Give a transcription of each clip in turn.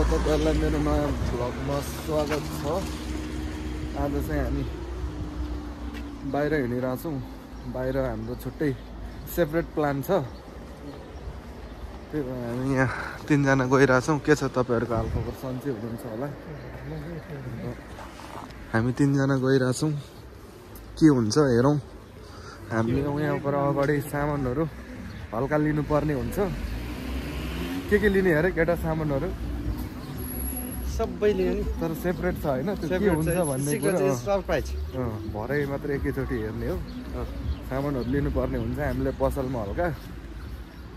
तपाईहरुलाई मेरो नयाँ भ्लगमा स्वागत छ। आज चाहिँ हामी बाहिर हिँडिरहेका छौँ। बाहिर हाम्रो छुट्टै सेपरेट प्लान छ। त्यही भएर हामी यहाँ तीनजना गइरहेछौँ। के छ तपाईँहरुको हालखबर? सन्चै हुनुहुन्छ होला? हामी तीनजना गइरहेछौँ। के हुन्छ हेरौँ। हामीले यहाँ पर अगाडि सामानहरू हल्का लिनुपर्ने हुन्छ। के लिने अरे केटा सामानहरू? सबै लिने नि, तर सेपरेट छ हैन? त्यो के हुन्छ भन्ने कुरा सरप्राइज। भरे मात्र एकैचोटि हेर्ने हो। सामानहरू लिनुपर्ने हुन्छ हामीले पसलमा हल्का।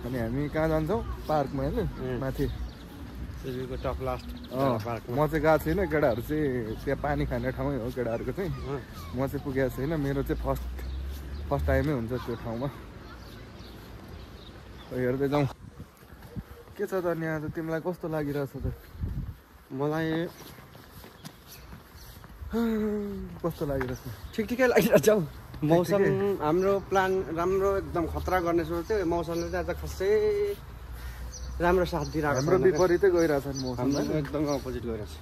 अनि हामी कहाँ जान्छौँ? पार्कमा हैन? माथि सिलगढीको टप लास्ट पार्कमा। म चाहिँ गएको छैन। केटाहरू चाहिँ त्यहाँ पानी खाने ठाउँै हो केटाहरूको चाहिँ। म चाहिँ पुगेको छैन। मेरो चाहिँ फर्स्ट टाइमै हुन्छ त्यो ठाउँमा। हेर्दै जाउँ। के छ त यहाँ त? तिमीलाई कस्तो लागिरहेछ त? मलाई कस्तो लागिरहेछ? ठिकै लागिरहेछ हौ। मौसम हाम्रो प्लान राम्रो एकदम खतरा गर्ने सोच्थ्यो। मौसमले चाहिँ आज खासै राम्रो साथ दिइरहेको छ। हाम्रो विपरीतै गइरहेछ नि मौसम। एकदम अपोजिट गइरहेछ।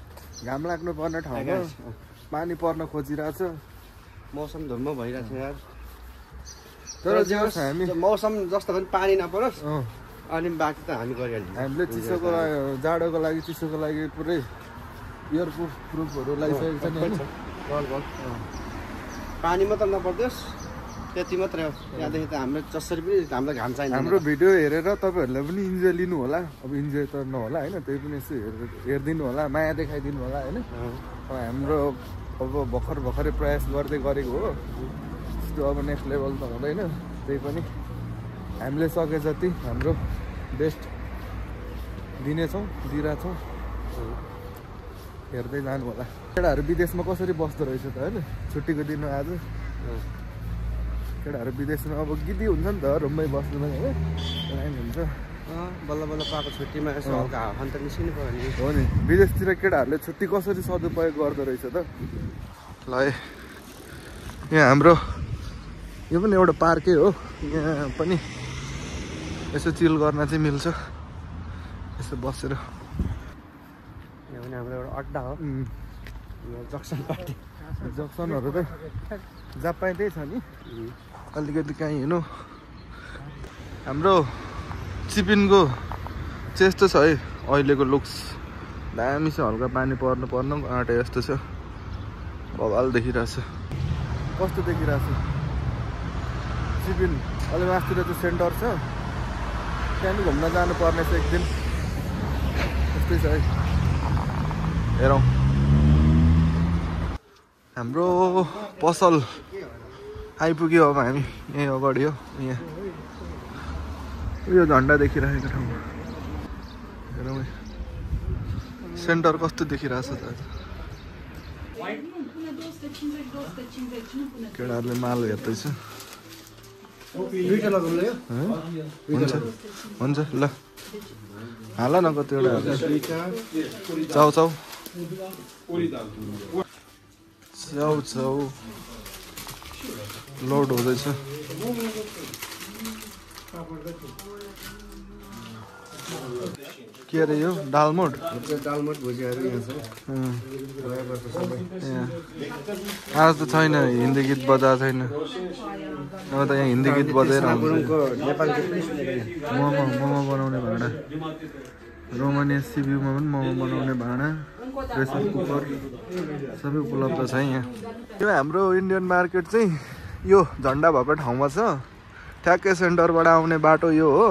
घाम लाग्नु पर्ने ठाउँमा पानी पर्न खोजिरहेछ। मौसम धुम्म भइरहेछ यार। तर जस हामी मौसम जस्तो पनि पानी नपरोस् अनि बाँकी त हामी गरिहाल्छौँ। हामीले चिसोको लागि, जाडोको लागि, चिसोको लागि पुरै इयर प्रुफहरू लगाइसकेको छ नि। पानी मात्र नपर्दियोस् त्यति मात्रै हो। यहाँदेखि त हाम्रो जसरी पनि हामीलाई घाम चाहिन्छ। हाम्रो भिडियो हेरेर तपाईँहरूले पनि इन्जोय लिनु होला। अब इन्जोय त नहोला होइन, त्यही पनि यसो हेरिदिनु होला, माया देखाइदिनु होला होइन। हाम्रो अब भर्खरै प्रयास गर्दै गरेको हो। त्यस्तो अब नेक्स्ट लेभल त हुँदैन। त्यही पनि हामीले सके जति हाम्रो बेस्ट दिनेछौँ, दिइरहेछौँ। हेर्दै जानु होला। केटाहरू विदेशमा कसरी बस्दो रहेछ त होइन? छुट्टीको दिन आज केटाहरू विदेशमा अब गिदी हुन्छ नि त, रुममै बस्नु पनि होइन, टाइम हुन्छ। बल्ल बल्ल पाएको छुट्टीमा यसो हल्का हावा त निस्किनु पऱ्यो नि। हो नि, विदेशतिर केटाहरूले छुट्टी कसरी सदुपयोग गर्दो रहेछ त? ल यहाँ हाम्रो यो पनि एउटा पार्कै हो। यहाँ पनि यसो चिल गर्न चाहिँ मिल्छ, यसो बसेर। यहाँ पनि हाम्रो एउटा अड्डा हो। जक्सन पार्टी जक्सनहरू त जहाँ पाइ त्यही छ नि। अलिकति कहीँ हिँड्नु। हाम्रो चिपिनको चाहिँ यस्तो छ है अहिलेको लुक्स। दामी छ। हल्का पानी पर्नु आँटे जस्तो छ। बवाल देखिरहेछ। कस्तो देखिरहेछ चिपिन? अलि मासतिर चाहिँ सेन्टर छ, त्यहाँ पनि घुम्न जानुपर्ने छ एक दिन। त्यस्तै छ है। हेरौँ। हाम्रो पसल आइपुग्यो। अब हामी यहीँ अगाडि हो। यहाँ यो झन्डा देखिरहेको ठाउँमा हेरौँ। सेन्टर कस्तो देखिरहेछ त? केटाहरूले माल हेर्दैछ। हुन्छ ल हाल न कतिवटा चाउ लोड हुँदैछ। के अरे यो दालमोट भुजियाहरू यहाँ छ। आज त छैन, हिन्दी गीत बजाएको छैन। अब त यहाँ हिन्दी गीत बजाएर मोमो बनाउने भाँडा, रोमानिया सिब्यूमा पनि मोमो बनाउने भाँडा, प्रेसर कुकर सबै उपलब्ध छ यहाँ। यो हाम्रो इन्डियन मार्केट चाहिँ यो झन्डा भएको ठाउँमा छ। ठ्याक्कै सेन्टरबाट आउने बाटो यो हो,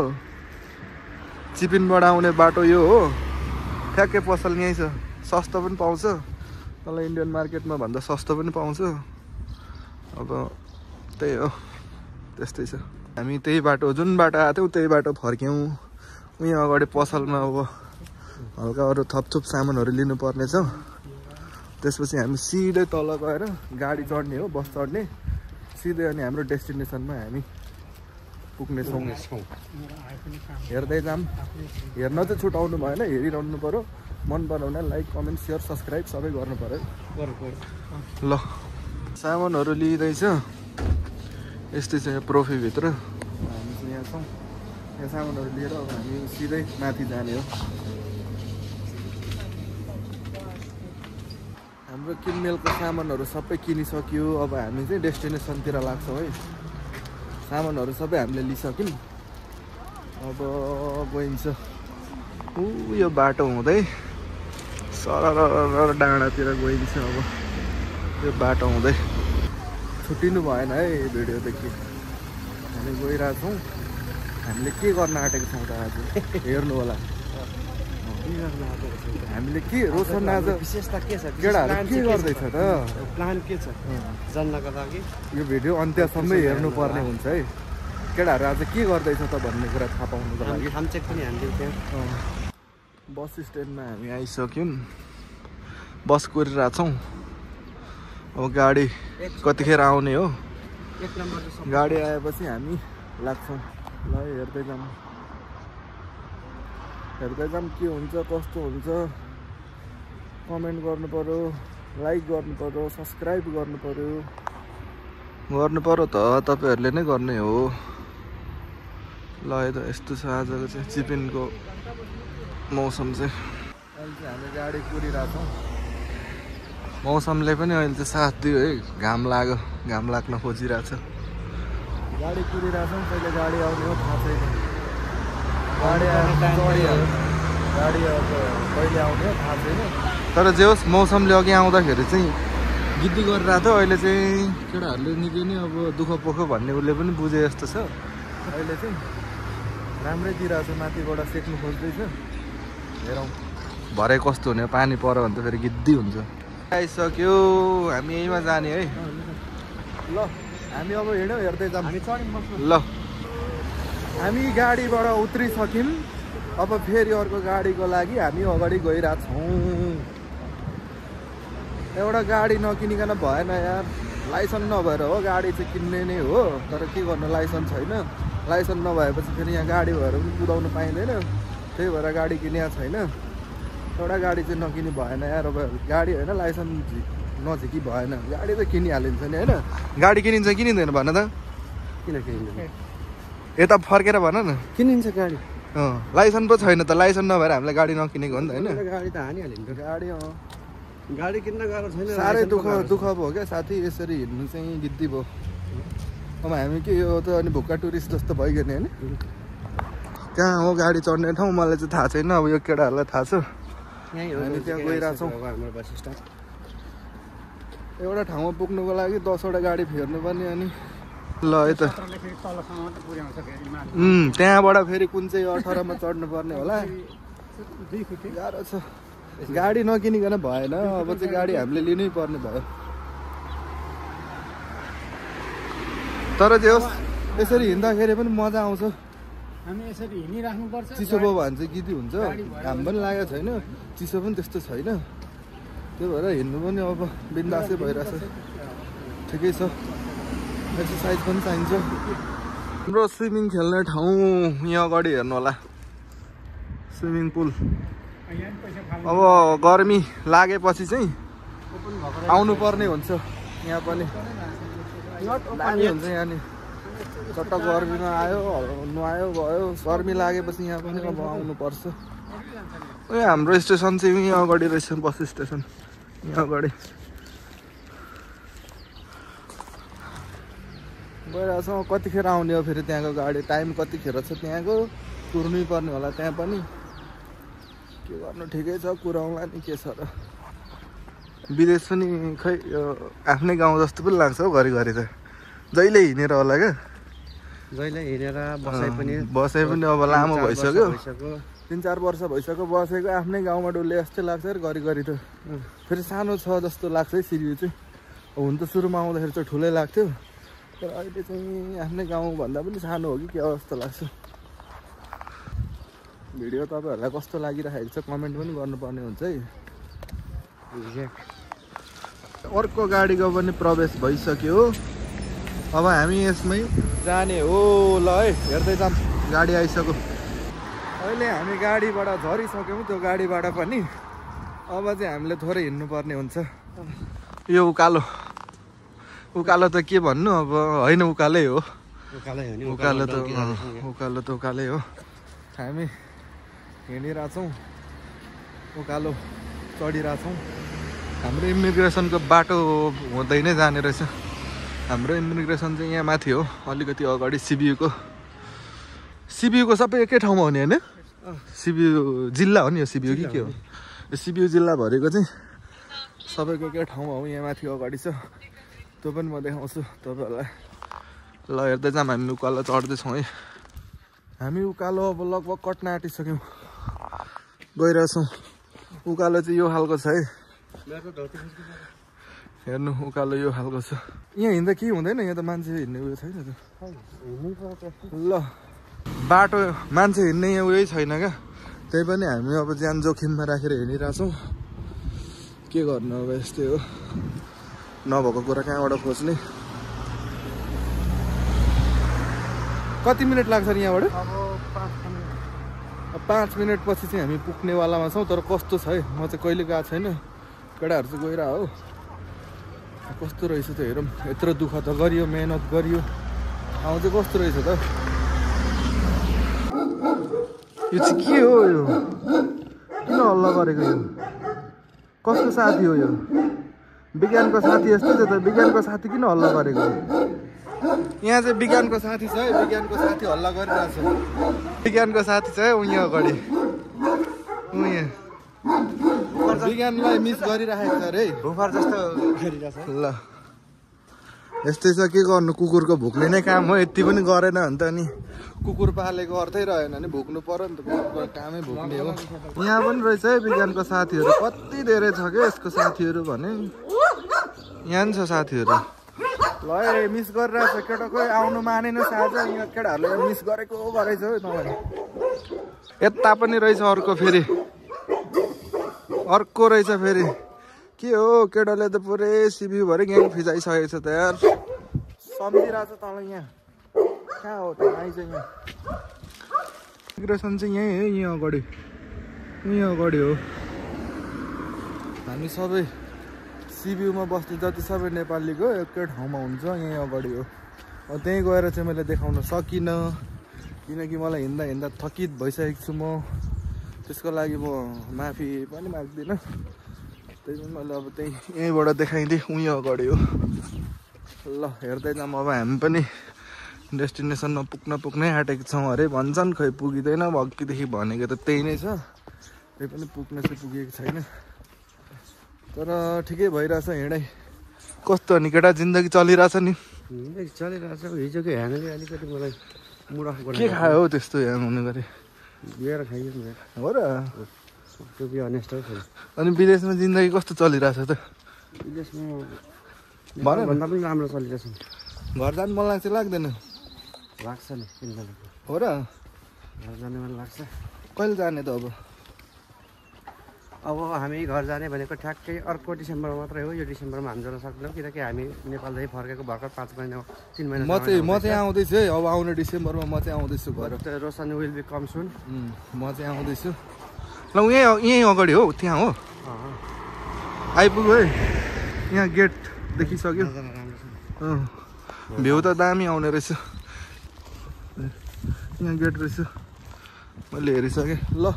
चिपिनबाट आउने बाटो यो हो। ठ्याक्कै पसल यहीँ छ। सस्तो पनि पाउँछ, तल इन्डियन मार्केटमा भन्दा सस्तो पनि पाउँछ। अब त्यही हो, त्यस्तै छ। हामी त्यही बाटो, जुन बाटो आएको थियौँ त्यही बाटो फर्क्यौँ। उहाँ अगाडि पसलमा अब हल्का अरू थपथुप सामानहरू लिनुपर्ने छ। त्यसपछि हामी सिधै तल गएर गाडी चढ्ने हो, बस चढ्ने सिधै। अनि हाम्रो डेस्टिनेसनमा हामी पुग्नेछौँ। हेर्दै जाऊँ। हेर्न चाहिँ छुटाउनु भएन, हेरिरहनु पऱ्यो। मन परायो भने लाइक, कमेन्ट, सेयर, सब्सक्राइब सबै गर्नु पऱ्यो। ल सामानहरू लिइँदैछ। यस्तै छ यहाँ प्रोफीभित्र। हामी चाहिँ यहाँ छौँ। यहाँ सामानहरू लिएर अब हामी सिधै माथि जाने हो। किनमेलको सामानहरू सबै किनिसक्यो। अब हामी चाहिँ डेस्टिनेसनतिर लाग्छौँ है। सामानहरू सबै हामीले लिइसक्यौँ। अब गइन्छ यो बाटो हुँदै सरर डाँडातिर गइन्छ। अब यो बाटो हुँदै छुट्टिनु भएन है भिडियोदेखि। हामी गइरहेछौँ। हामीले के गर्न आँटेको छौँ त आज हेर्नु होला। हामीले के रोशन आज विशेषता के छ? केटाहरू के गर्दैछ त? प्लान के छ जान्नको लागि? यो भिडियो अन्त्यसम्मै हेर्नुपर्ने हुन्छ है। केटाहरू आज के गर्दैछ त भन्ने कुरा थाहा पाउनुको लागि हामी चेक पनि हान्दिउँ त्यहाँ। बस स्ट्यान्डमा हामी आइसक्यौँ। बस कुरिरहेछौँ। अब गाडी कतिखेर आउने हो? 1 नम्बर गाडी आएपछि हामी लाग्छौँ। ल हेर्दै जाऊँ के हुन्छ कस्तो हुन्छ। कमेन्ट गर्नु पर्यो, लाइक गर्नु पर्यो, सब्सक्राइब गर्नु पर्यो त तपाईँहरूले नै गर्ने हो। ल त यस्तो छ आजको चाहिँ चिपिनको मौसम चाहिँ। अहिले चाहिँ हामी गाडी कुरिरहेछौँ। मौसमले पनि अहिले चाहिँ साथ दियो है। घाम लाग्न खोजिरहेछ। गाडी कुरिरहेछौँ। कहिले गाडी आउने हो थाहा छैन। गाडी अब कहिले आउने हो थाहा छैन। तर जे होस् मौसमले अघि आउँदाखेरि चाहिँ गिद्दी गरिरहेको थियो। अहिले चाहिँ केटाहरूले निकै नै अब दुःख पोख भन्ने उसले पनि बुझे जस्तो छ। अहिले चाहिँ राम्रै दिइरहेको छ। माथिबाट सेक्नु खोज्दैछ। हेरौँ भरे कस्तो हुने। पानी पऱ्यो भने त फेरि गिद्दी हुन्छ। आइसक्यो। हामी यहीँमा जाने है। ल हामी अब हिँड्यौँ हेर्दै जाऊँ। ल हामी गाडीबाट उत्रिसक्यौँ। अब फेरि अर्को गाडीको लागि हामी अगाडि गइरहेछौँ। एउटा गाडी नकिनिकन भएन यार। लाइसेन्स नभएर हो गाडी चाहिँ किन्ने नै हो। तर के गर्नु लाइसेन्स छैन। लाइसेन्स नभएपछि फेरि यहाँ गाडी भएर पनि कुदाउनु पाइँदैन। त्यही भएर गाडी किनेको छैन। एउटा गाडी चाहिँ नकिनी भएन यार। अब गाडी होइन लाइसेन्स नझिकी भएन। गाडी त किनिहालिन्छ नि होइन। गाडी किनिन्छ किनिँदैन भन त? किन किनिन्छ? यता फर्केर भन न। किनिन्छ गाडी। लाइसेन्स पो छैन त। लाइसेन्स नभएर हामीले गाडी नकिनेको हो नि त होइन। गाडी त हानिहालिन्छ। गाडी किन्न गएको छैन। साह्रै दुःख भयो क्या साथी। यसरी हिँड्नु चाहिँ गिद्दी भयो। अब हामी के यो त अनि भुक्का टुरिस्ट जस्तो भइगयो नि होइन। कहाँ हो गाडी चढ्ने ठाउँ मलाई चाहिँ थाहा छैन। अब यो केटाहरूलाई थाहा छ। हामी त्यहाँ गइरहेछौँ। एउटा ठाउँमा पुग्नुको लागि 10वटा गाडी फेर्नुपर्ने। अनि ल है त त्यहाँबाट फेरि कुन चाहिँ 18मा चढ्नुपर्ने होला। गाह्रो छ। गाडी नकिनिकन भएन। अब चाहिँ गाडी हामीले लिनै पर्ने भयो। तर जे होस् यसरी हिँड्दाखेरि पनि मजा आउँछ। हामी यसरी हिँडिराख्नुपर्छ। चिसो भयो भने चाहिँ गिदी हुन्छ। घाम पनि लागेको छैन। चिसो पनि त्यस्तो छैन। त्यही भएर हिँड्नु पनि अब बिन्दासै भइरहेछ। ठिकै छ। एक्सर्साइज पनि चाहिन्छ। हाम्रो स्विमिङ खेल्ने ठाउँ यहाँ अगाडि हेर्नु होला। Swimming pool. अब गर्मी लागेपछि चाहिँ आउनु पर्ने हुन्छ। यहाँ पनि दामी हुन्छ। यहाँ नि चट्ट गर्मीमा आयो नुहायो भयो। गर्मी लागेपछि यहाँ पनि अब आउनुपर्छ। हाम्रो स्टेसन चाहिँ यहाँ अगाडि रहेछ। बस स्टेसन यहाँ अगाडि गइरहेछौँ। कतिखेर आउने हो फेरि त्यहाँको गाडी? टाइम कतिखेर छ त्यहाँको? कुर्नै पर्ने होला त्यहाँ पनि। के गर्नु ठिकै छ कुराउँला नि के छ र। विदेश पनि खै आफ्नै गाउँ जस्तो पनि लाग्छ हौ घरिघरि त। जहिले हिँडेर होला क्या। जहिले हिँडेर बसाइ पनि अब लामो भइसक्यो। 3-4 वर्ष भइसक्यो बसेको। आफ्नै गाउँमा डुल्ले जस्तै लाग्छ घरिघरि त। फेरि सानो छ जस्तो लाग्छ है सिरियो चाहिँ। हुन त सुरुमा आउँदाखेरि चाहिँ ठुलै लाग्थ्यो। तर अहिले चाहिँ आफ्नै गाउँभन्दा पनि सानो हो कि के जस्तो लाग्छ। भिडियो तपाईँहरूलाई कस्तो लागिरहेको छ कमेन्ट पनि गर्नुपर्ने हुन्छ है। अर्को गाडीको पनि प्रवेश भइसक्यो। अब हामी यसमै जाने हो। ल है हेर्दै जाऊँ। गाडी आइसक्यो। अहिले हामी गाडीबाट झरिसक्यौँ। त्यो गाडीबाट पनि अब चाहिँ हामीले थोरै हिँड्नुपर्ने हुन्छ। यो उकालो त के भन्नु अब होइन उकालै हो। उकालो त उकालै हो। हामी हिँडिरहेछौँ। उकालो चढिरहेछौँ। हाम्रो इमिग्रेसनको बाटो हुँदै नै जाने रहेछ। हाम्रो इमिग्रेसन चाहिँ यहाँ माथि हो, अलिकति अगाडि सिबियुको सबै एकै ठाउँमा हुने होइन? सिबियु जिल्ला हो नि यो, सिबियु कि के हो? यो सिबियु जिल्ला भरेको चाहिँ सबैको एकै ठाउँमा हो, यहाँ माथि अगाडि छ। त्यो पनि म देखाउँछु तपाईँहरूलाई। ल हेर्दै जाऊँ, हामी उकालो चढ्दैछौँ है। हामी उकालो अब लगभग कट्न आँटिसक्यौँ, गइरहेछौँ। उकालो चाहिँ यो खालको छ है, हेर्नु उकालो यो खालको छ। यहाँ हिँड्दा के हुँदैन, यहाँ त मान्छे हिँड्ने उयो छैन त। ल बाटो मान्छे हिँड्ने यहाँ उयो छैन क्या, त्यही पनि हामी अब ज्यान जोखिममा राखेर हिँडिरहेछौँ। के गर्नु अब, यस्तै हो, नभएको कुरा कहाँबाट खोज्ने। कति मिनट लाग्छ नि यहाँबाट? अब 5 मिनट पछि चाहिँ हामी पुग्नेवालामा छौँ। तर कस्तो छ है, म चाहिँ कहिले गएको छैन, केटाहरू चाहिँ गइरह हो। कस्तो रहेछ त हेरौँ। यत्रो दुःख त गरियो, मेहनत गरियो, आउँ चाहिँ कस्तो रहेछ त। यो चाहिँ के हो, यो किन हल्ला गरेको? यो कसको साथी हो? यो विज्ञानको साथी यस्तै छ त। विज्ञानको साथी किन हल्ला गरेको? यहाँ चाहिँ विज्ञानको साथी छ है, विज्ञानको साथी हल्ला गरिरहेको छ। विज्ञानको साथी छ है उहाँ अगाडि, उहाँ विज्ञानलाई मिस गरिरहेको छ अरे, भुफार जस्तो खेलिरहेछ। ल यस्तै छ, के गर्नु, कुकुरको भुक्ने नै काम हो। यति पनि गरेन भने त अनि कुकुर पालेको अर्थै रहेन नि, भुक्नु पर्यो नि त, कुकुरको कामै भुक्ने हो। यहाँ पनि रहेछ है विज्ञानको साथीहरू, कति धेरै छ क्या यसको साथीहरू भने। यहाँ पनि छ साथीहरू। ल ए मिस गरिरहेछ केटा, कोही आउनु मानेन साझ। यहाँ केटाहरूले मिस गरेको गरेछ है तपाईँ। यता पनि रहेछ अर्को, फेरि अर्को रहेछ फेरि। के हो केटाले त पुरै सिबियु भरि ग्याङ फिजाइसकेको छ त यार। सम्झिरहेछ तल यहाँ, कहाँ हो त आइज यहाँ। इमिग्रेसन चाहिँ यहीँ है, यहाँ अगाडि, यहाँ अगाडि हो। हामी सबै सिबियुमा बस्ने जति सबै नेपालीको एकै ठाउँमा हुन्छ, यहीँ अगाडि हो। त्यहीँ गएर चाहिँ मैले देखाउन सकिनँ, किनकि मलाई हिँड्दा हिँड्दा थकित भइसकेको छु म। त्यसको लागि म माफी पनि माग्दिनँ। त्यही पनि मैले अब त्यही यहीँबाट देखाइदिएँ, उहीँ अगाडि हो। ल हेर्दै जाऊँ अब, हामी पनि डेस्टिनेसनमा पुग्नै आँटेको छौँ अरे भन्छन्, खै पुगिँदैन। अघिदेखि भनेको त त्यही नै छ, त्यही पनि पुग्न चाहिँ पुगेको छैन। तर ठिकै भइरहेछ हिँडाइ। कस्तो अनि केटा, जिन्दगी चलिरहेछ नि? चलिरहेछ। हिजोको ह्याङले अलिकति मलाई मुड अफ के खायो हौ त्यस्तो ह्याङ हुने गरी? बियर खाइयो हो र? टु बी अनेस्ट हो। अनि विदेशमा जिन्दगी कस्तो चलिरहेछ त? विदेशमा भन भन्दा पनि राम्रो चलिरहेछ। घर जानु मन लाग्छ लाग्दैन? लाग्छ नि, किन लाग्छ? हो र? घर जाने मन लाग्छ। कहिले जाने त अब? अब हामी घर जाने भनेको ठ्याक्कै अर्को डिसेम्बरमा मात्रै हो। यो डिसेम्बरमा हामी जान सक्दैनौँ, किनकि हामी नेपालदेखि फर्केको भर्खर 5 महिना 3 महिना। म चाहिँ आउँदैछु है, अब आउने डिसेम्बरमा म चाहिँ आउँदैछु घर। रोशन विल बी कम सुन। म चाहिँ आउँदैछु। ल यहीँ अगाडि हो, त्यहाँ हो, आइपुग्यो है। यहाँ गेट देखिसक्यो। भ्यू त दामी आउने रहेछ, यहाँ गेट रहेछ, मैले हेरिसकेँ। ल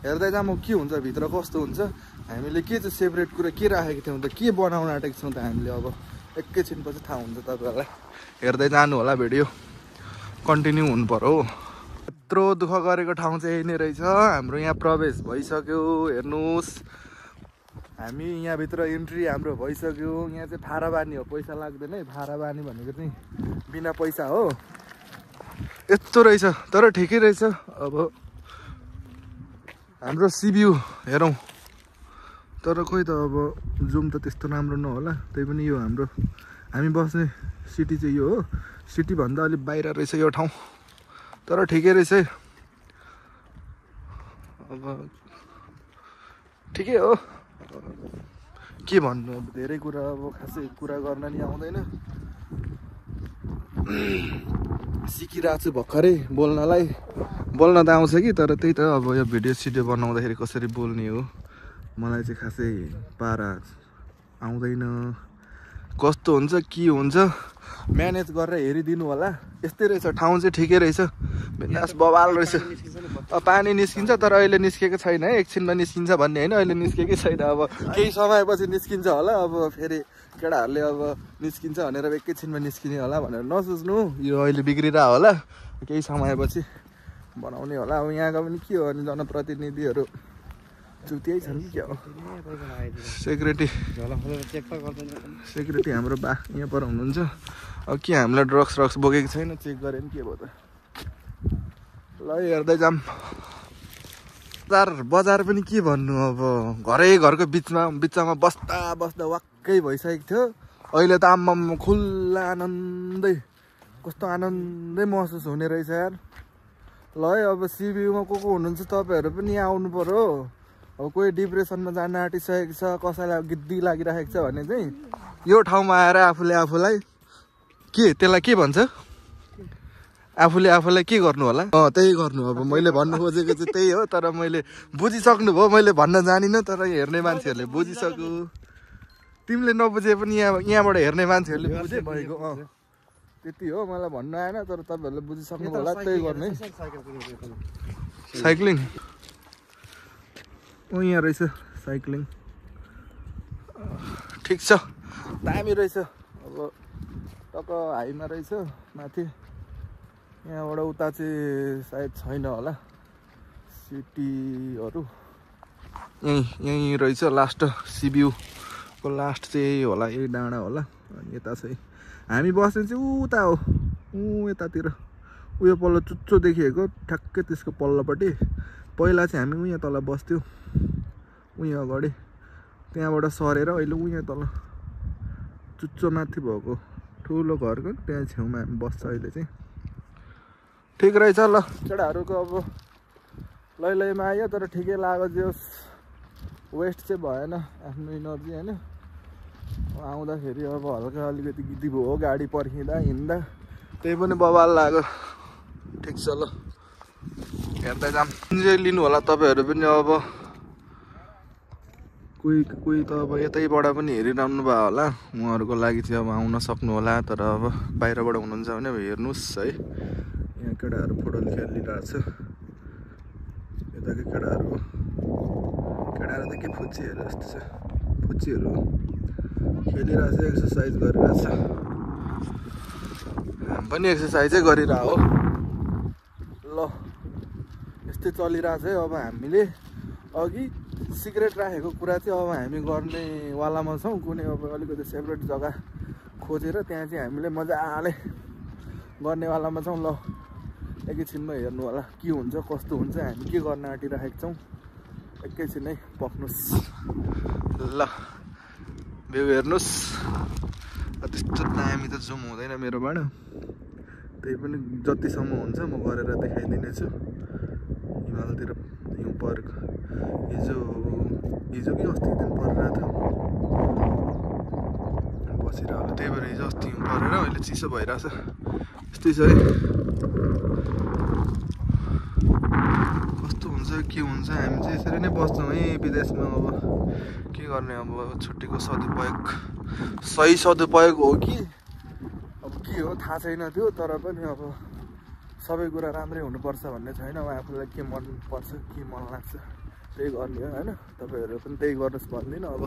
हेर्दै जाऊँ के हुन्छ भित्र, कस्तो हुन्छ। हामीले के चाहिँ सेपरेट कुरा के राखेको थियौँ त, के बनाउन आँटेको छौँ त हामीले, अब एकैछिनपछि थाहा हुन्छ तपाईँहरूलाई। हेर्दै जानु होला, भिडियो कन्टिन्यू हुनु पर्यो। यत्रो दुःख गरेको ठाउँ चाहिँ यही नै रहेछ। हाम्रो यहाँ प्रवेश भइसक्यो, हेर्नुहोस्। हामी यहाँभित्र इन्ट्री हाम्रो भइसक्यो। यहाँ चाहिँ फारा बानी हो, पैसा लाग्दैन है। फारा बानी भनेको चाहिँ बिना पैसा हो। यस्तो रहेछ, तर ठिकै रहेछ। अब हाम्रो सिबियु हेरौँ, तर खोइ त अब जुम त त्यस्तो राम्रो नहोला। त्यही पनि यो हाम्रो हामी बस्ने सिटी चाहिँ यो हो। सिटीभन्दा अलिक बाहिर रहेछ यो ठाउँ, तर ठिकै रहेछ है। अब ठिकै हो, के भन्नु अब, धेरै कुरा अब खासै कुरा गर्न नि आउँदैन। सिकिरहेको छु भर्खरै बोल्नलाई। बोल्न त आउँछ कि, तर त्यही त अब यो भिडियो सिडियो बनाउँदाखेरि कसरी बोल्ने हो, मलाई चाहिँ खासै पारा आउँदैन। कस्तो हुन्छ के हुन्छ म्यानेज गरेर हेरिदिनु होला। यस्तै रहेछ ठाउँ चाहिँ ठिकै रहेछ, बिन्दास बवाल रहेछ। पानी निस्किन्छ तर अहिले निस्केको छैन है, एकछिनमा निस्किन्छ भन्ने होइन, अहिले निस्केकै छैन। अब केही समयपछि निस्किन्छ होला। अब फेरि केटाहरूले अब निस्किन्छ भनेर एकैछिनमा निस्किने होला भनेर नसोच्नु, यो अहिले बिग्रिरहेको होला, केही समयपछि बनाउने होला। अब यहाँको पनि के हो भने जनप्रतिनिधिहरू चुतियै छन् कि क्या हो। सेक्युरिटी हाम्रो बा यहाँ पर हुनुहुन्छ। अब के हामीलाई ड्रग्स बोकेको छैन, चेक गरेँ नि के भयो त। ल हेर्दै जाऊँ। बजार पनि के भन्नु, अब घरको बिचमा बस्दा वाक्कै भइसकेको थियो। अहिले त आम्माम खुल्ला आनन्दै, कस्तो आनन्दै महसुस हुने रहेछ यार। ल है अब सिबियुमा को हुनुहुन्छ तपाईँहरू पनि यहाँ आउनु पर्यो। अब कोही डिप्रेसनमा जान आँटिसकेको छ, कसैलाई गिद्दी लागिरहेको छ भने चाहिँ यो ठाउँमा आएर आफूलाई के त्यसलाई के भन्छ, आफूलाई के गर्नु होला, त्यही गर्नु। अब मैले भन्नु खोजेको चाहिँ त्यही हो, तर मैले बुझिसक्नु भयो। मैले भन्न जानिनँ तर हेर्ने मान्छेहरूले बुझिसक्यो। तिमीले नबुझे पनि यहाँबाट हेर्ने मान्छेहरूले बुझे भएको। त्यति हो, मलाई भन्नु आएन तर तपाईँहरूले बुझिसक्नु होला, त्यही गर्ने। साइक्लिङ यहाँ रहेछ, साइक्लिङ ठिक छ, दामी रहेछ। अब टक्क हाईमा रहेछ माथि, यहाँबाट उता चाहिँ सायद छैन होला सिटीहरू। यहीँ रहेछ लास्ट, सिबियुको लास्ट चाहिँ यही होला, यही डाँडा होला। अनि यता चाहिँ हामी बस्ने चाहिँ उता हो, यतातिर उयो पल्लो चुच्चो देखिएको ठ्याक्कै त्यसको पल्लोपट्टि। पहिला चाहिँ हामी उहाँ तल बस्थ्यौँ, उहाँ अगाडि, त्यहाँबाट सरेर अहिले उहाँ तल चुच्चो माथि भएको ठुलो घरको त्यहाँ छेउमा हामी बस्छ अहिले चाहिँ। ठिक रहेछ। ल केटाहरूको अब लैमा आयो तर ठिकै लाग्यो, जे होस् वेस्ट चाहिँ भएन आफ्नो इनर्जी होइन। आउँदाखेरि अब हल्का अलिकति गिद्दी भयो गाडी पर्खिँदा हिँड्दा, त्यही पनि बवाल लाग्यो। ठिक छ, ल हेर्दै जाऊँ। इन्जोय लिनु होला तपाईँहरू पनि। अब कोही त अब यतैबाट पनि हेरिरहनु भयो होला, उहाँहरूको लागि चाहिँ अब आउन सक्नु होला। तर अब बाहिरबाट हुनुहुन्छ भने अब हेर्नुहोस् है, यहाँ केटाहरू फुटबल खेलिरहेको छ। यताको केटाहरू त के फुच्चीहरू जस्तो छ, फुच्चीहरू खेलिरहेको छ, एक्सर्साइज गरिरहेछ। हामी पनि एक्सर्साइजै गरिरहेको हो। ल यस्तै चलिरहेछ है। अब हामीले अघि सिक्रेट राखेको कुरा चाहिँ अब हामी गर्नेवालामा छौँ। कुनै अब अलिकति सेपरेट जग्गा खोजेर त्यहाँ चाहिँ हामीले मजाले गर्नेवालामा छौँ। ल एकैछिनमा हेर्नु होला के हुन्छ कस्तो हुन्छ, हामी के गर्न आँटिरहेको छौँ। एकैछिनै पक्नुहोस्। ल भ्यू हेर्नुहोस्, त्यस्तो दामी त जुम हुँदैन मेरोबाट, त्यही पनि जतिसम्म हुन्छ म गरेर देखाइदिनेछु। हिमालतिर हिउँ परेको हिजो कि अस्तिको दिन परिरहेको थियो, बसिरहेको, त्यही भएर हिजो अस्ति हिउँ परेर अहिले चिसो भइरहेछ। यस्तै छ है, कस्तो हुन्छ के हुन्छ। हामी चाहिँ यसरी नै बस्छौँ है विदेशमा। अब के गर्ने, अब छुट्टीको सही सदुपयोग हो कि अब के हो थाहा छैन त्यो, तर पनि अब सबै कुरा राम्रै हुनुपर्छ भन्ने छैन। अब आफूलाई के मन पर्छ के मन लाग्छ त्यही गर्ने हो होइन। तपाईँहरू पनि त्यही गर्नुहोस् भन्दिनँ, अब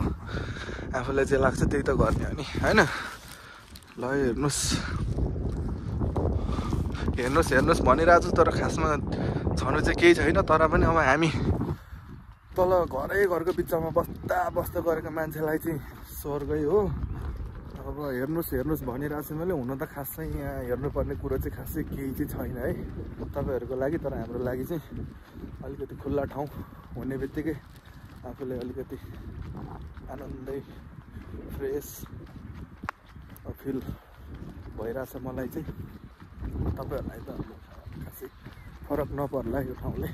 आफूलाई जे लाग्छ त्यही त गर्ने हो नि होइन। ल हेर्नुहोस् भनिरहेको छु, तर खासमा छनु चाहिँ केही छैन। तर पनि अब हामी तल घरको बिचमा बस्दा गरेको मान्छेलाई चाहिँ स्वर्गै हो। अब हेर्नुहोस् भनिरहेको छु मैले। हुन त खासै यहाँ हेर्नुपर्ने कुरो चाहिँ खासै केही चाहिँ छैन है तपाईँहरूको लागि। तर हाम्रो लागि चाहिँ अलिकति खुल्ला ठाउँ हुने बित्तिकै आफूले अलिकति आनन्दै फ्रेस फिल भइरहेछ मलाई चाहिँ। तपाईँहरूलाई त खासै फरक नपर्ला यो ठाउँले,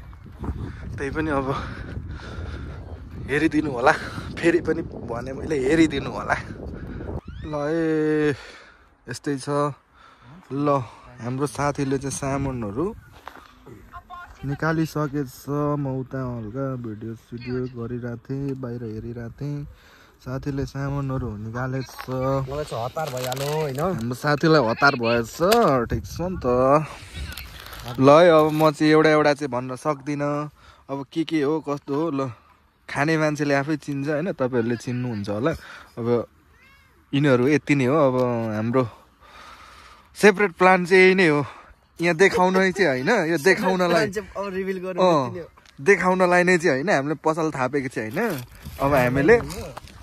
त्यही पनि अब हेरिदिनु होला। फेरि पनि भने मैले हेरिदिनु होला। ल यस्तै छ। ल हाम्रो साथीले चाहिँ सामानहरू निकालिसकेछ। म उता हल्का भिडियो गरिरहेको थिएँ, बाहिर हेरिरहेको थिएँ। साथीले सामानहरू निकालेछ मलाई चाहिँ हतार भइहाल्यो होइन हाम्रो साथीलाई हतार भएछ ठिक छ नि त ल है अब म चाहिँ एउटा चाहिँ भन्न सक्दिनँ अब के हो कस्तो हो ल खाने मान्छेले आफै चिन्छ होइन तपाईँहरूले चिन्नुहुन्छ होला अब यिनीहरू यति नै हो अब हाम्रो सेपरेट प्लान चाहिँ यही नै हो यहाँ देखाउनै चाहिँ होइन यो देखाउनलाई नै चाहिँ होइन हामीले पसल थापेको चाहिँ होइन अब हामीले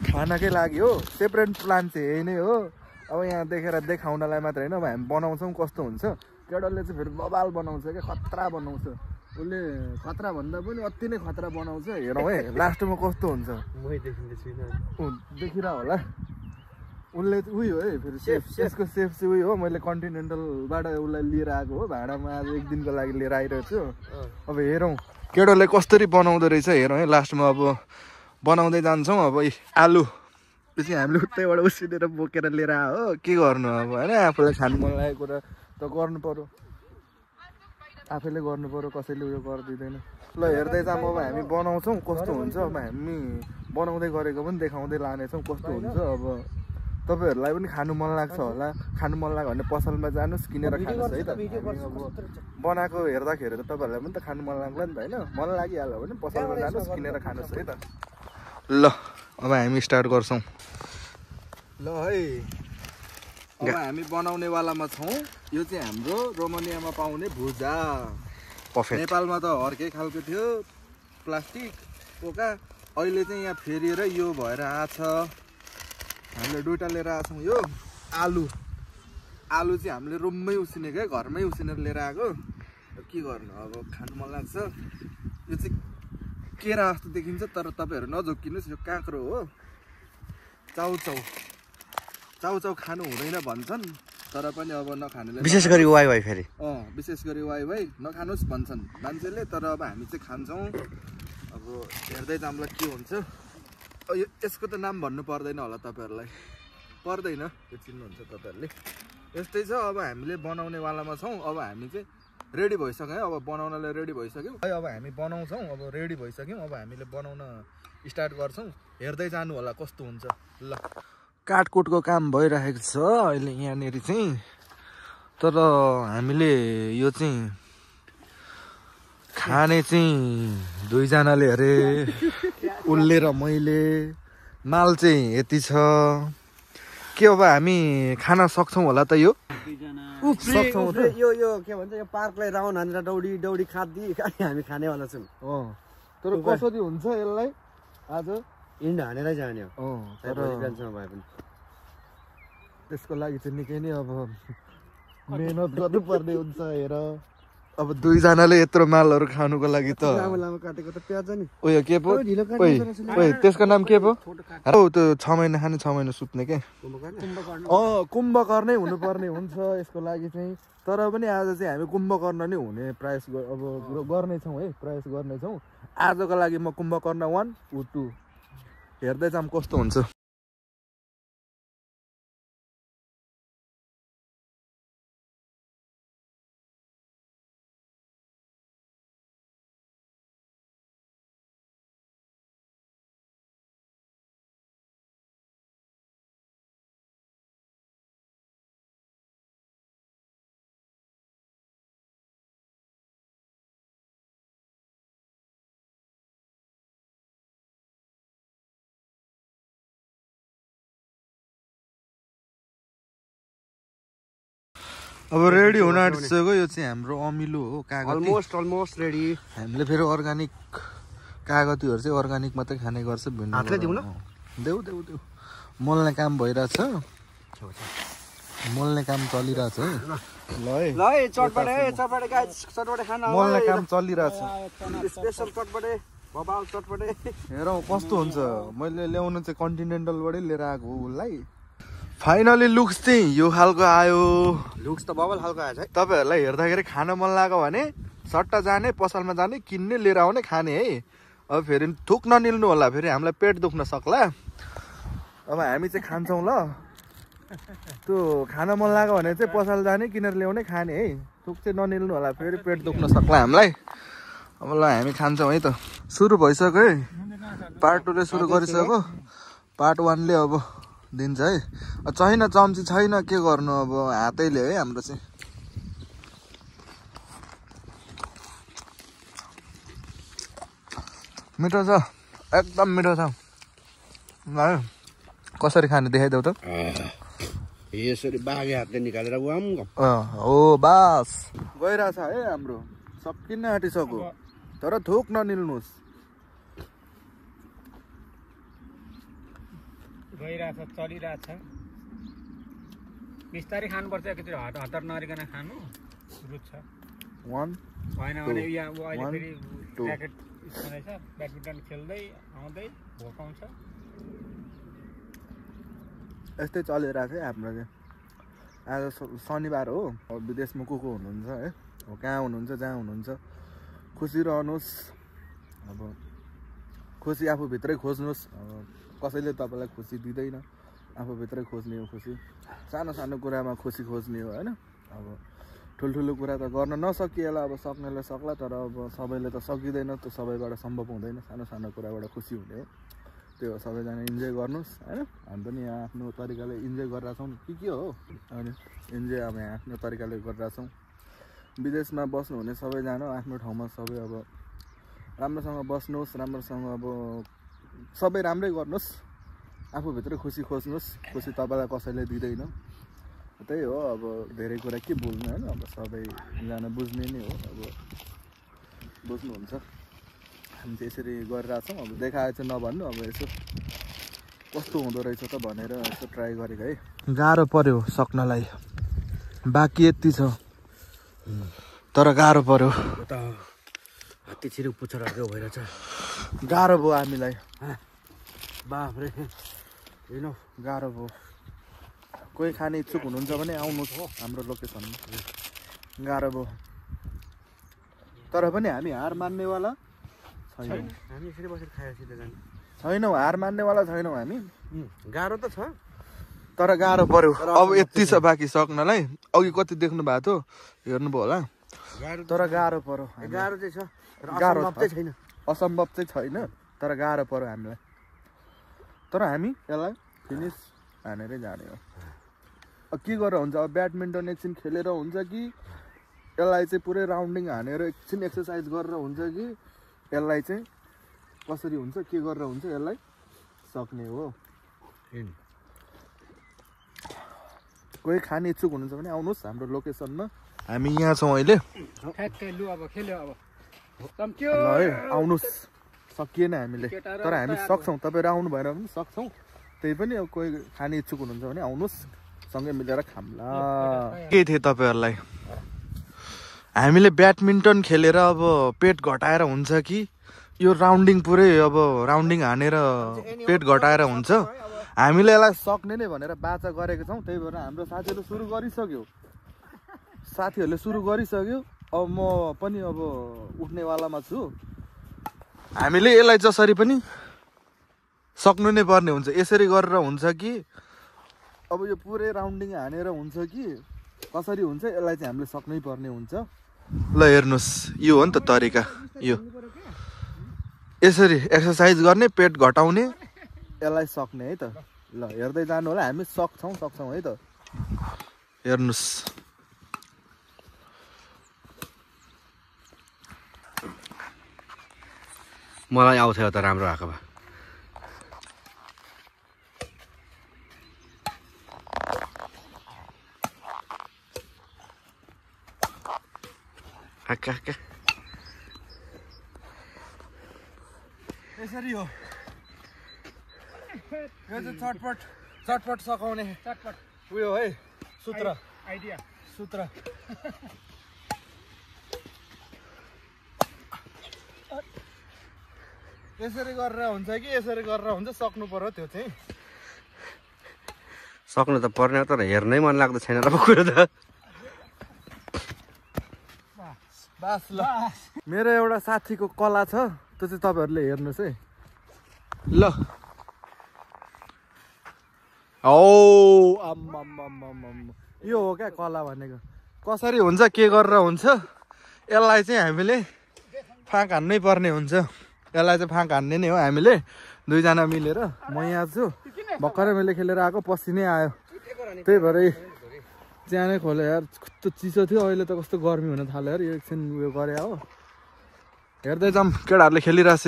खानाकै लागि हो सेपरेट प्लान चाहिँ यही नै हो अब यहाँ देखेर देखाउनलाई मात्र होइन अब हामी बनाउँछौँ कस्तो हुन्छ केटाले चाहिँ फेरि बबाल बनाउँछ क्या खतरा बनाउँछ उसले खतरा भन्दा पनि अति नै खतरा बनाउँछ हेरौँ है लास्टमा कस्तो हुन्छ देखिरह होला उनले उयो है फेरि यसको सेफ चाहिँ उयो हो मैले कन्टिनेन्टलबाट उसलाई लिएर आएको हो भाडामा आज एक दिनको लागि लिएर आइरहेको छु अब हेरौँ केटोले कसरी बनाउँदो रहेछ हेरौँ है लास्टमा अब बनाउँदै जान्छौँ अब आलु त्यो चाहिँ हामीले उतैबाट उसिनेर बोकेर लिएर आयो हो के गर्नु अब होइन आफूलाई खानु मन लागेको कुरा त गर्नु पर्यो आफैले गर्नु पर्यो कसैले उयो गरिदिँदैन ल हेर्दै जाऊँ अब हामी बनाउँछौँ कस्तो हुन्छ अब हामी बनाउँदै गरेको पनि देखाउँदै लानेछौँ कस्तो हुन्छ अब तपाईँहरूलाई पनि खानु मन लाग्छ होला खानु मन लाग्यो भने पसलमा जानुहोस् किनेर खानुहोस् है त अब बनाएको हेर्दाखेरि त तपाईँहरूलाई पनि त खानु मन लाग्ला नि त होइन मन लागिहाल्यो भने पसलमा जानुहोस् किनेर खानुहोस् है त ल अब हामी स्टार्ट गर्छौँ ल है अब हामी बनाउनेवालामा छौँ यो चाहिँ हाम्रो रोमानियामा पाउने भुजा नेपालमा त अर्कै खालको थियो प्लास्टिक पोका अहिले चाहिँ यहाँ फेरिएर यो भएर आछ हामीले दुईवटा लिएर आएको छौँ यो आलु चाहिँ हामीले रुममै उसिनेको है घरमै उसिनेर लिएर आएको के गर्नु अब खानु मन लाग्छ यो चाहिँ केरा जस्तो देखिन्छ तर तपाईँहरू नझोक्किनुहोस् यो काँक्रो हो चाउचाउ खानु हुँदैन भन्छन् तर पनि अब नखानेले विशेष गरी वाइ फेरि विशेष गरी वाइ नखानुहोस् भन्छन् मान्छेले तर अब हामी चाहिँ खान्छौँ अब हेर्दै जाउँला के हुन्छ यसको त नाम भन्नु पर्दैन होला तपाईँहरूलाई पर्दैन त्यो चिन्नुहुन्छ तपाईँहरूले यस्तै छ अब हामीले बनाउनेवालामा छौँ अब हामी चाहिँ रेडी भइसक्यौँ अब बनाउनलाई रेडी भइसक्यौँ है अब हामी बनाउँछौँ अब रेडी भइसक्यौँ अब हामीले बनाउन स्टार्ट गर्छौँ हेर्दै जानु होला कस्तो हुन्छ ल काटकुटको काम भइरहेको छ अहिले यहाँनिर चाहिँ तर हामीले यो चाहिँ खाने चाहिँ दुईजनाले अरे उसले र मैले माल चाहिँ यति छ के अब हामी खान सक्छौँ होला त यो सक्छौँ त यो के भन्छ यो पार्कलाई राउन्ड हानेर दौडी खाँदी हामी खानेवाला छौँ तर कसरी हुन्छ यसलाई आज इन्ड हानेरै जाने हो त्यसको लागि चाहिँ निकै नै अब मेहनत गर्नुपर्ने हुन्छ हेर अब दुईजनाले यत्रो मालहरू खानुको लागि त काटेको त प्याज नि उयो के पो त्यसको नाम के पो हो त्यो 6 महिना खाने 6 महिना सुत्ने के कुम्भकर्ण नै हुनुपर्ने हुन्छ यसको लागि चाहिँ तर पनि आज चाहिँ हामी कुम्भकर्ण नै हुने प्रयास अब गर्नेछौँ है प्रयास गर्नेछौँ आजको लागि म कुम्भकर्ण 1 उ 2 हेर्दै जाऊँ कस्तो हुन्छ अब रेडी हुन आँटिसक्यो यो चाहिँ हाम्रो अमिलो हो कागती अलमोस्ट रेडी हामीले फेरि अर्गानिक कागतीहरू चाहिँ अर्गानिक मात्रै खाने गर्छ देऊ मोल्ने काम भइरहेछ मोल्ने काम चलिरहेछ है ल है चटपटे खाना मोल्ने काम चलिरहेछ स्पेशल चटपटे बबाल चटपटे हेरौँ कस्तो हुन्छ मैले ल्याउनु चाहिँ कन्टिनेन्टलबाटै लिएर आएको हो उसलाई फाइनली लुक्स चाहिँ यो खालको आयो लुक्स त बबल खालको आएछ है तपाईँहरूलाई हेर्दाखेरि खान मन लाग्यो भने सट्टा जाने पसलमा जाने किन्ने लिएर आउने खाने है अब फेरि थुक ननिल्नु होला फेरि हामीलाई पेट दुख्न सक्ला अब हामी चाहिँ खान्छौँ ल त्यो खान मन लाग्यो भने चाहिँ पसल जाने किनेर ल्याउने खाने है थुक चाहिँ ननिल्नु होला फेरि पेट दुख्न सक्ला हामीलाई अब ल हामी खान्छौँ है त सुरु भइसक्यो है पार्ट 2ले सुरु गरिसक्यो पार्ट 1 ले अब दिन्छ है। छैन चम्ची छैन के गर्नु अब हातैले है हाम्रो चाहिँ। मिठो छ एकदम मिठो छ। ल कसरी खाने देखाइदेऊ त। यसरी बागे हातले निकालेर वाम हो बास गइरहेछ है हाम्रो सकिन आँटिसक्यो तर थोक ननिल्नुस्। गइरहेछ चलिरहेछ बिस्तारै खानुपर्छ एकचोटि हतार नरिकन खानु रुच छ 1 होइन भने यहाँ अहिले फेरि ऱ्याकेट रहेछ ब्याडमिन्टन खेल्दै आउँदै भोकाउँछ। यस्तै चलिरहेछ है हाम्रो चाहिँ। आज शनिबार हो अब विदेशमा को हुनुहुन्छ है अब कहाँ हुनुहुन्छ जहाँ हुनुहुन्छ खुसी रहनुहोस्। अब खुसी आफूभित्रै खोज्नुहोस्। अब कसैले तपाईँलाई खुसी दिँदैन आफूभित्रै खोज्ने हो खुसी। सानो सानो कुरामा खुसी खोज्ने हो होइन। अब ठुल्ठुलो कुरा त गर्न नसकिएला अब सक्नेले सक्ला तर अब सबैले त सकिँदैन त्यो सबैबाट सम्भव हुँदैन। सानो सानो कुराबाट खुसी हुने हो त्यो हो। सबैजना इन्जोय गर्नुहोस् होइन। हामी पनि यहाँ आफ्नो तरिकाले इन्जोय गरिरहेछौँ के हो अनि इन्जोय अब यहाँ आफ्नो तरिकाले गरिरहेछौँ। विदेशमा बस्नुहुने सबैजना आफ्नो ठाउँमा सबै अब राम्रोसँग बस्नुहोस् राम्रोसँग अब सबै राम्रै गर्नुहोस्। आफूभित्र खुसी खोज्नुहोस्। खुसी तपाईँलाई कसैले दिँदैन त्यही हो। अब धेरै कुरा के बोल्नु होइन अब सबैजना बुझ्ने नै हो। अब बुझ्नुहुन्छ हामी चाहिँ यसरी गरिरहेछौँ। अब देखाए चाहिँ नभन्नु अब यसो कस्तो हुँदो रहेछ त भनेर यसो ट्राई गरेको है। गाह्रो पर्यो सक्नलाई बाँकी यति छ तर गाह्रो पर्यो। हात्ती छिरिक पुच्छरको भइरहेछ गाह्रो भयो हामीलाई बाफ्रे हेर्नु गाह्रो भयो। कोही खाने इच्छुक हुनुहुन्छ भने आउनुहोस् हो हाम्रो लोकेसनमा। गाह्रो भयो तर पनि हामी हार मान्नेवाला छैनौँ। हामी यसरी बसेर खाएर सिधै जाने छैनौँ हार मान्नेवाला छैनौँ हामी। गाह्रो त छ तर गाह्रो पर्यो। अब यति छ बाँकी सक्नलाई। अघि कति देख्नु भएको थियो हेर्नुभयो होला तर गाह्रो पर्यो। गाह्रो चाहिँ छ गाह्रो चाहिँ छैन असम्भव चाहिँ छैन तर गाह्रो पर्यो हामीलाई। तर हामी यसलाई फिनिस हानेरै जाने हो। अब के गरेर हुन्छ अब ब्याडमिन्टन एकछिन खेलेर हुन्छ कि यसलाई चाहिँ पुरै राउन्डिङ हानेर एकछिन एक्सर्साइज गरेर हुन्छ कि यसलाई चाहिँ कसरी हुन्छ के गरेर हुन्छ यसलाई सक्ने हो। कोही खाने इच्छुक हुनुहुन्छ भने आउनुहोस् हाम्रो लोकेसनमा। हामी यहाँ छौँ अहिले है आउनुहोस्। सकिएन हामीले तर हामी सक्छौँ। तपाईँहरू आउनु भएर पनि सक्छौँ। त्यही पनि अब कोही खाने इच्छुक हुनुहुन्छ भने आउनुहोस् सँगै मिलेर खाम्ला। के थिए तपाईँहरूलाई हामीले ब्याडमिन्टन खेलेर अब पेट घटाएर हुन्छ कि यो राउन्डिङ पुरै अब राउन्डिङ हानेर पेट घटाएर हुन्छ। हामीले यसलाई सक्ने नै भनेर बाचा गरेको छौँ। त्यही भएर हाम्रो साथीहरूले सुरु गरिसक्यो। अब म पनि अब उठ्नेवालामा छु। हामीले यसलाई जसरी पनि सक्नु नै पर्ने हुन्छ। यसरी गरेर हुन्छ कि अब यो पुरै राउन्डिङ हानेर हुन्छ कि कसरी हुन्छ यसलाई चाहिँ हामीले सक्नै पर्ने हुन्छ। ल हेर्नुहोस् यो हो नि त तरिका। यो यसरी एक्सर्साइज गर्ने पेट घटाउने यसलाई सक्ने है त। ल हेर्दै जानु होला हामी सक्छौँ है त। हेर्नुहोस् मलाई आउँथ्यो त राम्रो आएको भए। यसरी हो यो चाहिँ चटपट सकाउने उयो है सूत्र आइडिया सूत्र। यसरी गरेर हुन्छ कि यसरी गरेर हुन्छ सक्नु पर्यो त्यो चाहिँ। सक्नु त पर्ने तर हेर्नै मन लाग्दो छैन र कुरो त। बास ल मेरो एउटा साथीको कला छ त्यो चाहिँ तपाईँहरूले हेर्नुहोस् है। ल यो हो क्या कला भनेको। कसरी हुन्छ के गरेर हुन्छ यसलाई चाहिँ हामीले फाँक हान्नै पर्ने हुन्छ। यसलाई चाहिँ फाँक हान्ने नै हो हामीले। दुईजना मिलेर म यहाँ छु भर्खरै मैले खेलेर आएको पसिनै आयो त्यही भएर च्यानै खोले यार कस्तो चिसो थियो अहिले त कस्तो गर्मी हुन थाल्यो यार यो एकछिन उयो गरे हो हेर्दै जाऊँ केटाहरूले खेलिरहेछ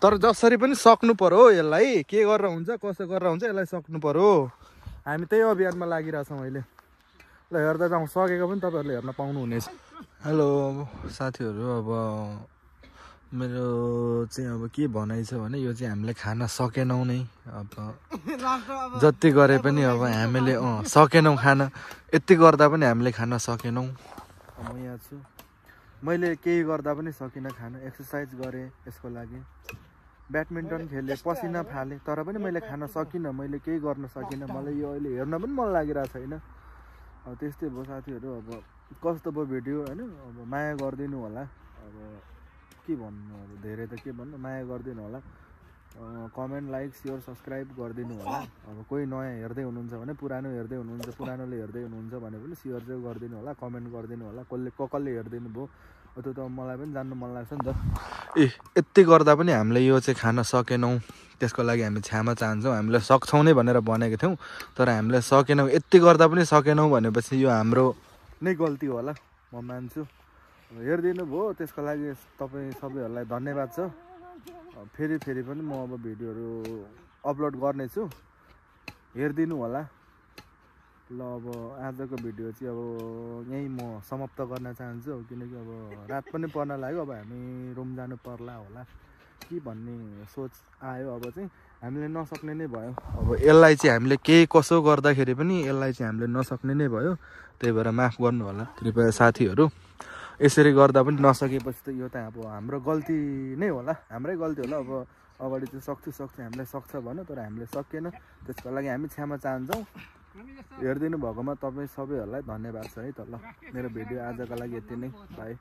तर जसरी पनि सक्नु पर्यो हो यसलाई के गरेर हुन्छ कसो गरेर हुन्छ यसलाई सक्नु पर्यो हामी त्यही अभियानमा लागिरहेछौँ अहिले ल हेर्दै जाउँ सकेको पनि तपाईँहरूले हेर्न पाउनुहुनेछ हेलो साथीहरू अब मेरो चाहिँ अब के भनाइ छ भने यो चाहिँ हामीले खान सकेनौँ नै अब जति गरे पनि अब हामीले सकेनौँ खान यति गर्दा पनि हामीले खान सकेनौँ म यहाँ छु मैले केही गर्दा पनि सकिनँ खान एक्सर्साइज गरेँ यसको लागि ब्याडमिन्टन खेलेँ पसिना फालेँ तर पनि मैले खान सकिनँ मैले केही गर्न सकिनँ मलाई यो अहिले हेर्न पनि मन लागिरहेको छैन अब त्यस्तै भयो साथीहरू अब कस्तो भयो भिडियो होइन अब माया गरिदिनु होला अब के भन्नु अब धेरै त के भन्नु माया गरिदिनु होला कमेन्ट लाइक सेयर सब्सक्राइब गरिदिनु होला अब कोही नयाँ हेर्दै हुनुहुन्छ भने पुरानो हेर्दै हुनुहुन्छ पुरानोले हेर्दै हुनुहुन्छ भने पनि सेयर चाहिँ गरिदिनु होला कमेन्ट गरिदिनु होला कसले हेरिदिनु भयो त्यो त मलाई पनि जान्नु मन लाग्छ नि त यति गर्दा पनि हामीले यो चाहिँ खान सकेनौँ त्यसको लागि हामी क्षमा चाहन्छौँ हामीले सक्छौँ नै भनेर भनेको थियौँ तर हामीले सकेनौँ यति गर्दा पनि सकेनौँ भनेपछि यो हाम्रो नै गल्ती होला म मान्छु हेरिदिनु भयो त्यसको लागि तपाईँ सबैहरूलाई धन्यवाद छ फेरि पनि म अब भिडियोहरू अपलोड गर्नेछु हेरिदिनु होला ल अब आजको भिडियो चाहिँ अब यहीँ म समाप्त गर्न चाहन्छु किनकि अब रात पनि पर्न लाग्यो अब हामी रुम जानु पर्ला होला के भन्ने सोच आयो अब चाहिँ हामीले नसक्ने नै भयो अब यसलाई चाहिँ हामीले केही कसो गर्दाखेरि पनि यसलाई चाहिँ हामीले नसक्ने नै भयो त्यही भएर माफ गर्नु होला कृपया साथीहरू यसरी गर्दा पनि नसकेपछि त यो त अब हाम्रो गल्ती नै होला हाम्रै गल्ती होला अब अगाडि चाहिँ सक्छु हामीलाई सक्छ भन्यो तर हामीले सकेन त्यसको लागि हामी क्षमा चाहन्छौँ हेरिदिनु भएकोमा तपाईँ सबैहरूलाई धन्यवाद छ है त ल मेरो भिडियो आजको लागि यति नै बाई